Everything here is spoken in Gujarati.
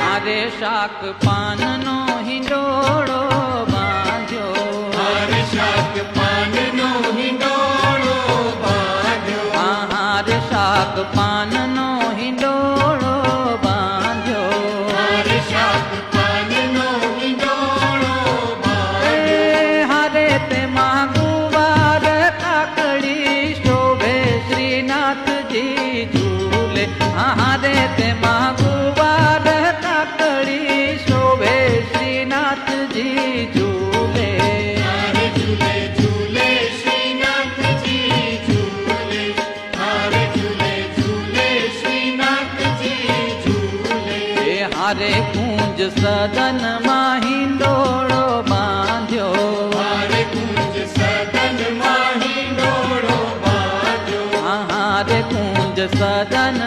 હારે શાક પાનનો હિંડોળો બાંધ્યો, હારે શાક પાનનો હિંડોળો બાંધ્યો, હારે શાક પાનનો હિંડોળો બાંધ્યો, હારે શાક પાનનો હિંડોળો બાંધ્યો. હારે તેમાં ગુવાર કાકડી શોભે શ્રીનાથજી ઝૂલે, હારે તેમાં ગુવાર કાકડી શોભે શ્રીનાથજી ઝૂલે. હારે ઝૂલે ઝૂલે શ્રીનાથજી ઝૂલે, હારે ઝૂલે ઝૂલે શ્રીનાથજી ઝૂલે. હારે કુંજ સદનમાં હિંડોળો બાંધ્યો, હારે કુંજ સદનમાં હિંડોળો બાંધ્યો, હારે કુંજ સદન